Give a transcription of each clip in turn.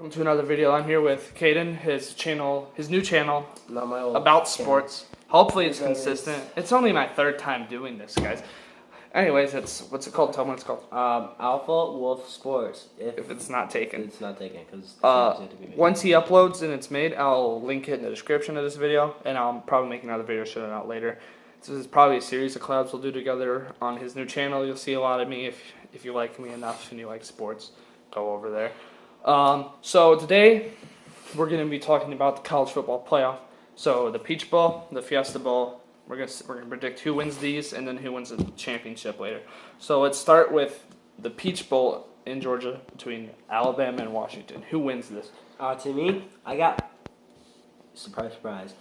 Welcome to another video. I'm here with Caden, his new channel, Not my old about channel. sports. Hopefully it's consistent. It's only my third time doing this, guys. Anyways, what's it called? Tell me what it's called. AlphaWolfeSports. If it's not taken. It's not taken because Once he uploads and it's made, I'll link it in the description of this video, and I'll probably make another video showing it out later. This is probably a series of collabs we'll do together on his new channel. You'll see a lot of me if you like me enough and you like sports. Go over there. So today we're going to be talking about the college football playoff. So the Peach Bowl, the Fiesta Bowl. We're gonna predict who wins these and then who wins the championship later. So let's start with the Peach Bowl in Georgia between Alabama and Washington. Who wins this? To me, I got surprise,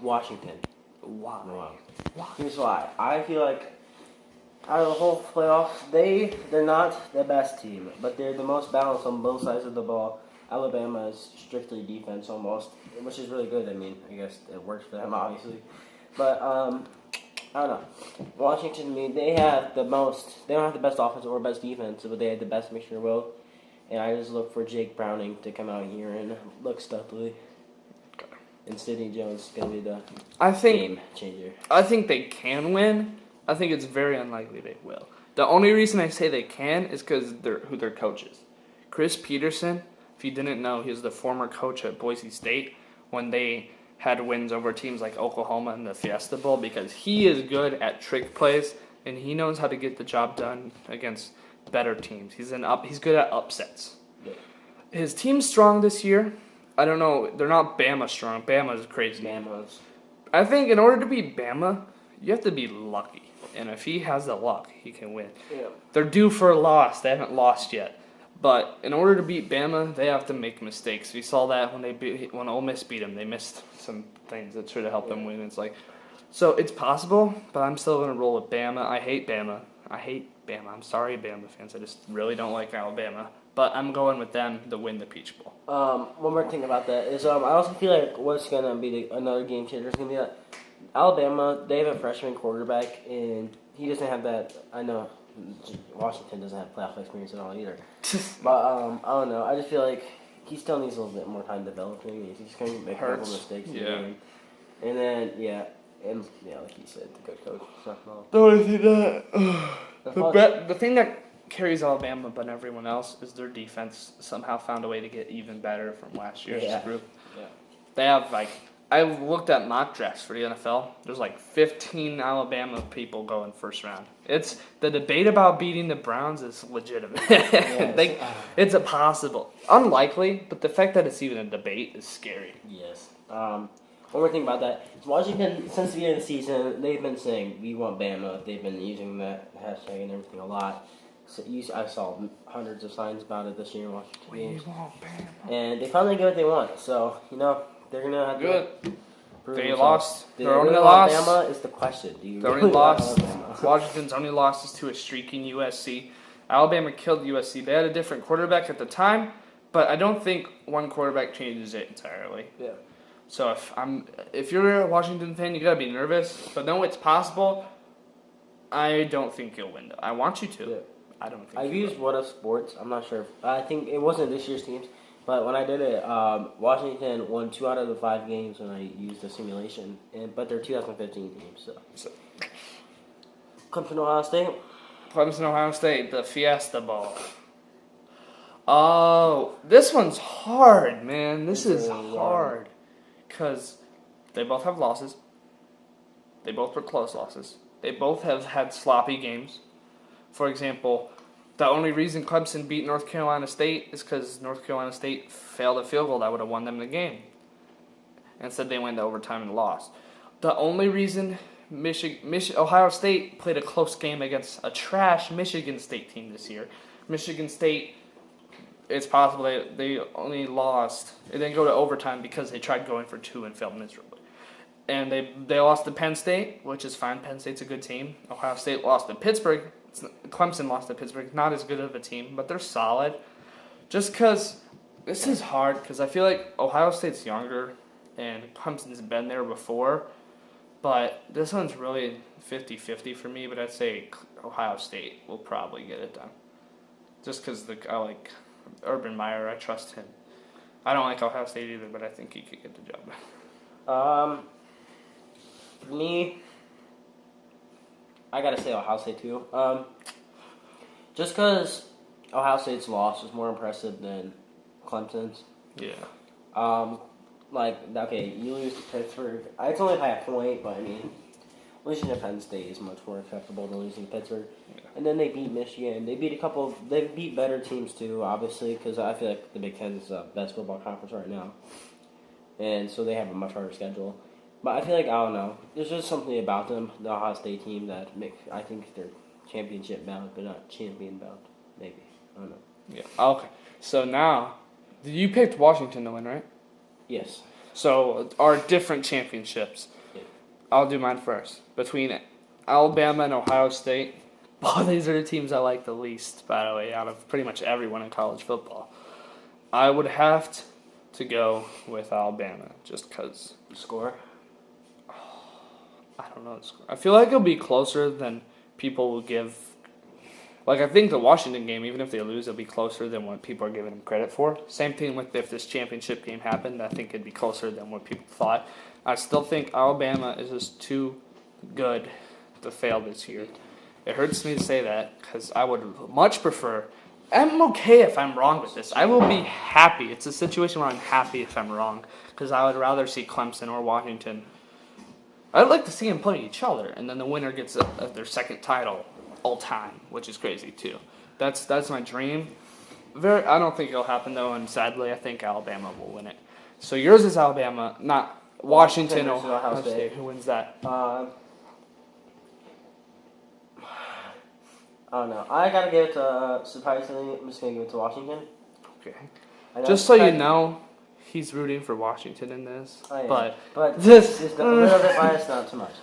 Washington. Wow. Here's why. I feel like out of the whole playoffs, they're not the best team, but they're the most balanced on both sides of the ball. Alabama is strictly defense almost, which is really good. I mean, I guess it works for them obviously, but I don't know. Washington, I mean, they don't have the best offense or best defense, but they had the best mixture of both. And I just look for Jake Browning to come out here and look stuffly. And Sidney Jones is going to be the game changer. I think they can win. I think it's very unlikely they will. The only reason I say they can is because who their coach is. Chris Peterson, if you didn't know, he was the former coach at Boise State when they had wins over teams like Oklahoma in the Fiesta Bowl, because he is good at trick plays and he knows how to get the job done against better teams. He's good at upsets. Yeah. His team's strong this year. I don't know. They're not Bama strong. Bama is crazy. I think in order to beat Bama, you have to be lucky. And if he has the luck, he can win. Yeah. They're due for a loss. They haven't lost yet. But in order to beat Bama, they have to make mistakes. We saw that when Ole Miss beat them. They missed some things that should have helped them win. So it's possible, but I'm still going to roll with Bama. I hate Bama. I'm sorry, Bama fans. I just really don't like Alabama. But I'm going with them to win the Peach Bowl. One more thing about that is I also feel like what's going to be another game changer is going to be that Alabama, they have a freshman quarterback, and he doesn't have that. I know Washington doesn't have playoff experience at all either. But I don't know. I just feel like he still needs a little bit more time developing. He's going to make a couple mistakes. Yeah. And then, like you said, the good coach. The only thing the thing that carries Alabama but everyone else is their defense somehow found a way to get even better from last year's group. Yeah. They have I looked at mock drafts for the NFL. There's 15 Alabama people going first round. It's the debate about beating the Browns is legitimate. It's impossible, unlikely, but the fact that it's even a debate is scary. Yes. One more thing about that is Washington, since the beginning of the season, they've been saying we want Bama. They've been using that hashtag and everything a lot. So I saw hundreds of signs about it this year in Washington. We want Bama. And they finally get what they want. So, they're going to have to prove themselves. Lost. Do they really want Bama is the question. Do you really want Alabama? Washington's only loss is to a streaking USC. Alabama killed USC. They had a different quarterback at the time, but I don't think one quarterback changes it entirely. Yeah. So if you're a Washington fan, you gotta be nervous. But no, it's possible. I don't think you'll win though. I want you to. Yeah. I don't think I've used What If Sports. I'm not sure. I think it wasn't this year's teams, but when I did it, Washington won 2 out of the 5 games when I used the simulation, but they're 2015 teams. So. Clemson, Ohio State, the Fiesta Bowl. Oh, this one's hard, man. This is hard. Because they both have losses. They both were close losses. They both have had sloppy games. For example, the only reason Clemson beat North Carolina State is because North Carolina State failed a field goal that would have won them the game. Instead, they went to overtime and lost. The only reason Ohio State played a close game against a trash Michigan State team this year. Michigan State, it's possible they only lost. They didn't go to overtime because they tried going for 2 and failed miserably. And they lost to Penn State, which is fine. Penn State's a good team. Ohio State lost to Pittsburgh. Clemson lost to Pittsburgh. Not as good of a team, but they're solid. Just because this is hard, because I feel like Ohio State's younger and Clemson's been there before. But this one's really 50-50 for me, but I'd say Ohio State will probably get it done. Just because I like Urban Meyer, I trust him. I don't like Ohio State either, but I think he could get the job. For me, I gotta say Ohio State too. Just because Ohio State's loss was more impressive than Clemson's. Yeah. You lose to Pittsburgh. It's only by a point, but I mean, losing to Penn State is much more acceptable than losing to Pittsburgh. Yeah. And then they beat Michigan. They beat better teams too, obviously, because I feel like the Big Ten is the best football conference right now. And so they have a much harder schedule. But I feel like, I don't know, there's just something about them, the Ohio State team, that I think they're championship bound, but not champion bound. Maybe. I don't know. Yeah. Okay. So now, you picked Washington to win, right? Yes. So our different championships. Yeah. I'll do mine first. Between Alabama and Ohio State, both these are the teams I like the least, by the way, out of pretty much everyone in college football. I would have to go with Alabama just because. Score? I don't know the score. I feel like it'll be closer than people will give. Like, I think the Washington game, even if they lose, it'll be closer than what people are giving them credit for. Same thing with if this championship game happened. I think it'd be closer than what people thought. I still think Alabama is just too good to fail this year. It hurts me to say that because I would much prefer. I'm okay if I'm wrong with this. I will be happy. It's a situation where I'm happy if I'm wrong because I would rather see Clemson or Washington. I'd like to see them play each other, and then the winner gets their second title all time, which is crazy too. That's my dream. I don't think it'll happen though, and sadly, I think Alabama will win it. So yours is Alabama, not Washington or Ohio State. Who wins that? I don't know. I gotta give it to surprisingly. I'm just gonna give it to Washington. Okay. Just so you know, he's rooting for Washington in this, but this is a little bit biased, not too much.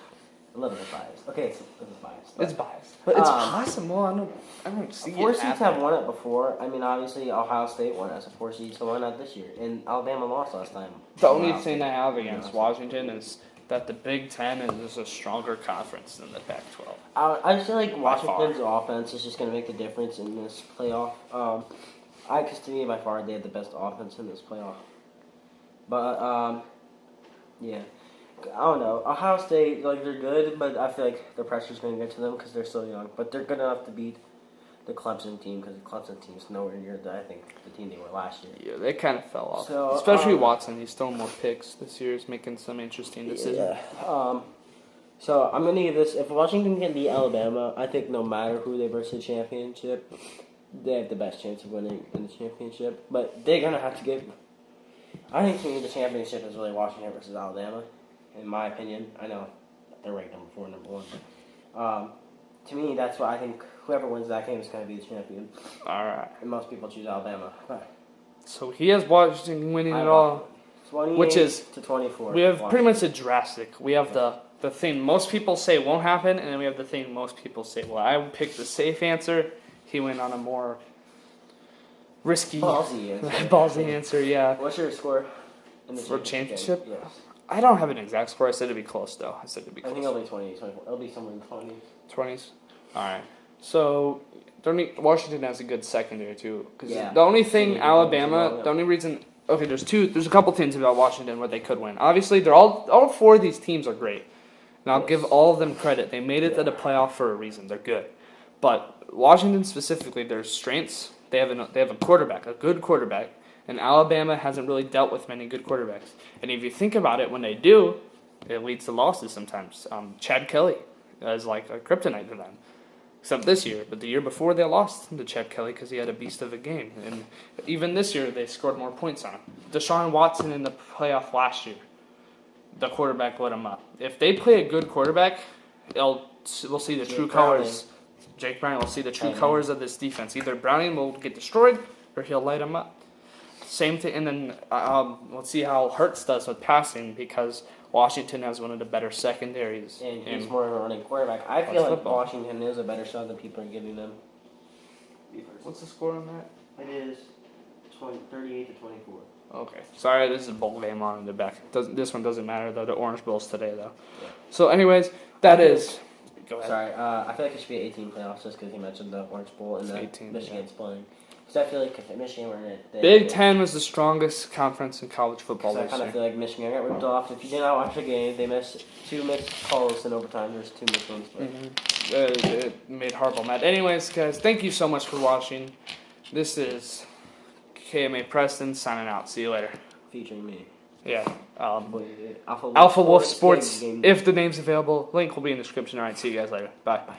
A little bit biased. Okay, it's biased. It's biased, but it's possible. I don't see it. 4 seeds have won it before. I mean, obviously Ohio State won as a 4 seed, so why not this year? And Alabama lost last time. The only thing I have against Washington is that the Big Ten is just a stronger conference than the Pac-12. I just feel like Washington's offense is just going to make the difference in this playoff. Because to me, by far, they have the best offense in this playoff. But, yeah. I don't know. Ohio State, they're good, but I feel like the pressure's going to get to them because they're so young. But they're good enough to beat the Clemson team because the Clemson team's nowhere near, the team they were last year. Yeah, they kind of fell off. So, especially Watson. He's throwing more picks this year. He's making some interesting decisions. Yeah. So I'm going to give this. If Washington can beat Alabama, I think no matter who they versus the championship, they have the best chance of winning in the championship. But they're going to have to give. I think to me the championship is really Washington versus Alabama. In my opinion, I know they're ranked number 4, number 1. To me, that's why I think whoever wins that game is going to be the champion. All right. And most people choose Alabama. So he has Washington winning it all, 28 which is to 24. We have pretty much a drastic. We have the thing most people say won't happen, and then we have the thing most people say. Well, I would pick the safe answer. He went on a more risky, ballsy answer. Yeah. What's your score in the championship? Yes. I don't have an exact score. I said it'd be close, though. I think it'll be 20, 24. It'll be somewhere in the 20s. 20s? All right. So, Washington has a good secondary, too. Yeah. The only thing, Alabama, the only reason... Okay, there's a couple things about Washington where they could win. Obviously, they're all 4 of these teams are great. And I'll give all of them credit. They made it to the playoff for a reason. They're good. But Washington specifically, their strengths, they have a quarterback, a good quarterback. And Alabama hasn't really dealt with many good quarterbacks. And if you think about it, when they do, it leads to losses sometimes. Chad Kelly is like a kryptonite to them. Except this year. But the year before, they lost to Chad Kelly because he had a beast of a game. And even this year, they scored more points on him. Deshaun Watson in the playoff last year, the quarterback lit him up. If they play a good quarterback, we'll see the true colors. Jake Browning will see the true colors of this defense. Either Browning will get destroyed or he'll light him up. Same thing, and then let's see how Hurts does with passing because Washington has one of the better secondaries. And he's more of a running quarterback. I feel like Washington is a better shot than people are giving them. What's the score on that? It is 38 to 24. Okay. Sorry, this is a bowl game on in the back. This one doesn't matter, though. The Orange Bowl's today, though. Yeah. So, anyways, that is... Go ahead. Sorry, I feel like it should be 18 playoffs just because you mentioned the Orange Bowl and the Michigan's playing. Because I feel like if Michigan were in it, Big Ten was the strongest conference in college football I this kind of year. feel like Michigan got ripped off. If you did not watch the game, they missed 2 missed calls in overtime. There's 2 missed ones. But It made Harbaugh mad. Anyways, guys, thank you so much for watching. This is KMA Preston signing out. See you later. featuring me. Yeah. Alpha Wolf Sports. game. If the name's available, link will be in the description. All right, see you guys later. Bye.